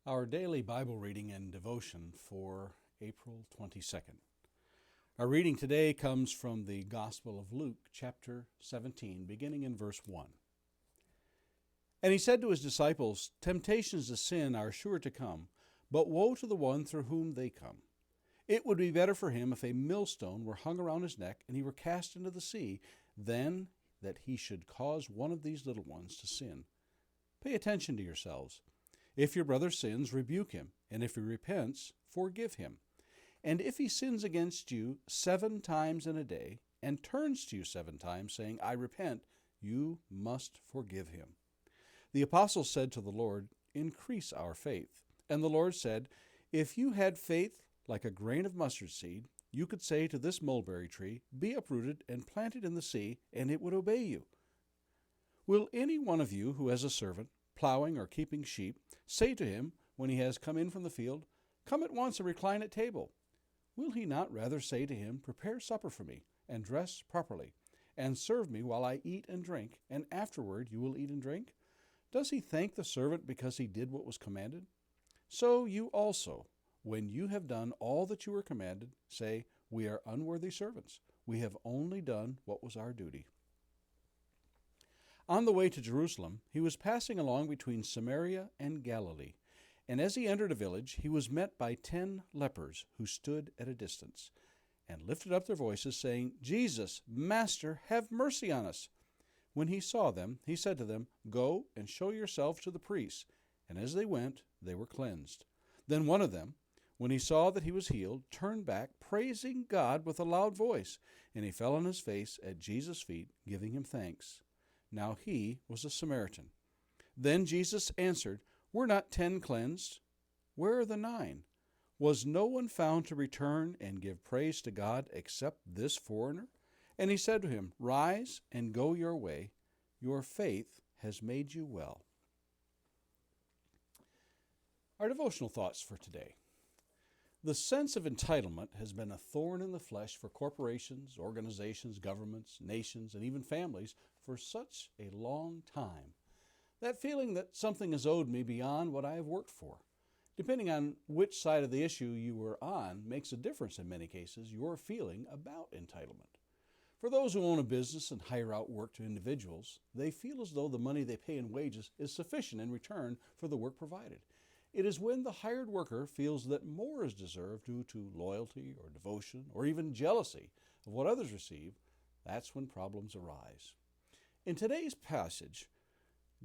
Our daily Bible reading and devotion for April 22nd. Our reading today comes from the Gospel of Luke, chapter 17, beginning in verse 1. And he said to his disciples, "Temptations to sin are sure to come, but woe to the one through whom they come. It would be better for him if a millstone were hung around his neck and he were cast into the sea, than that he should cause one of these little ones to sin. Pay attention to yourselves. If your brother sins, rebuke him, and if he repents, forgive him. And if he sins against you 7 times in a day, and turns to you 7 times, saying, 'I repent,' you must forgive him." The apostles said to the Lord, "Increase our faith." And the Lord said, "If you had faith like a grain of mustard seed, you could say to this mulberry tree, 'Be uprooted and planted in the sea,' and it would obey you. Will any one of you who has a servant, plowing or keeping sheep, say to him when he has come in from the field, 'Come at once and recline at table'? Will he not rather say to him, 'Prepare supper for me, and dress properly, and serve me while I eat and drink, and afterward you will eat and drink'? Does he thank the servant because he did what was commanded? So you also, when you have done all that you were commanded, say, 'We are unworthy servants. We have only done what was our duty.'" On the way to Jerusalem, he was passing along between Samaria and Galilee. And as he entered a village, he was met by 10 lepers who stood at a distance, and lifted up their voices, saying, "Jesus, Master, have mercy on us." When he saw them, he said to them, "Go and show yourselves to the priests." And as they went, they were cleansed. Then one of them, when he saw that he was healed, turned back, praising God with a loud voice. And he fell on his face at Jesus' feet, giving him thanks. Now he was a Samaritan. Then Jesus answered, "Were not 10 cleansed? Where are the 9? Was no one found to return and give praise to God except this foreigner?" And he said to him, "Rise and go your way. Your faith has made you well." Our devotional thoughts for today. The sense of entitlement has been a thorn in the flesh for corporations, organizations, governments, nations, and even families for such a long time. That feeling that something is owed me beyond what I have worked for. Depending on which side of the issue you were on makes a difference in many cases, your feeling about entitlement. For those who own a business and hire out work to individuals, they feel as though the money they pay in wages is sufficient in return for the work provided. It is when the hired worker feels that more is deserved due to loyalty or devotion or even jealousy of what others receive, that's when problems arise. In today's passage,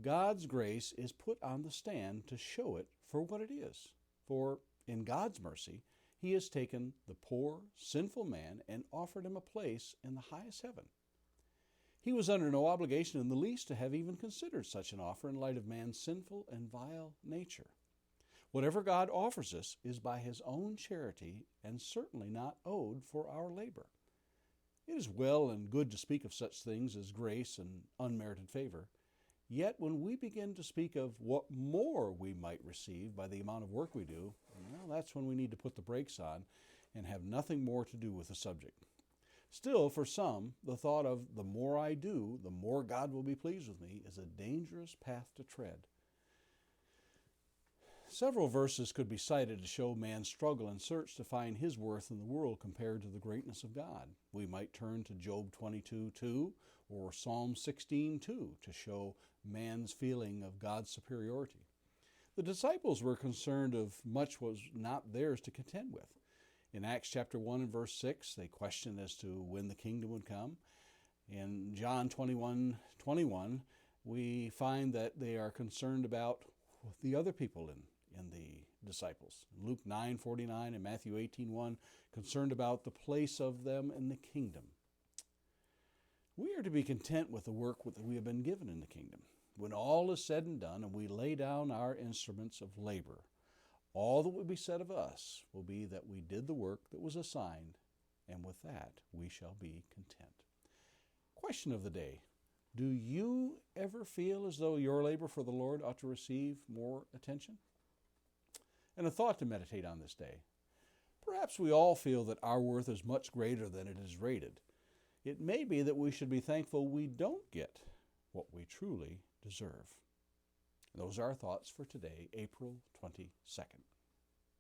God's grace is put on the stand to show it for what it is. For in God's mercy, he has taken the poor, sinful man and offered him a place in the highest heaven. He was under no obligation in the least to have even considered such an offer in light of man's sinful and vile nature. Whatever God offers us is by his own charity and certainly not owed for our labor. It is well and good to speak of such things as grace and unmerited favor. Yet when we begin to speak of what more we might receive by the amount of work we do, well, that's when we need to put the brakes on and have nothing more to do with the subject. Still, for some, the thought of the more I do, the more God will be pleased with me is a dangerous path to tread. Several verses could be cited to show man's struggle and search to find his worth in the world compared to the greatness of God. We might turn to Job 22:2 or Psalm 16:2 to show man's feeling of God's superiority. The disciples were concerned of much was not theirs to contend with. In Acts chapter 1 and verse 6, they questioned as to when the kingdom would come. In John 21:21, we find that they are concerned about the other people in the disciples. Luke 9:49 and Matthew 18:1, concerned about the place of them in the kingdom. We are to be content with the work that we have been given in the kingdom. When all is said and done and we lay down our instruments of labor, all that will be said of us will be that we did the work that was assigned, and with that we shall be content. Question of the day. Do you ever feel as though your labor for the Lord ought to receive more attention? And a thought to meditate on this day. Perhaps we all feel that our worth is much greater than it is rated. It may be that we should be thankful we don't get what we truly deserve. And those are our thoughts for today, April 22nd.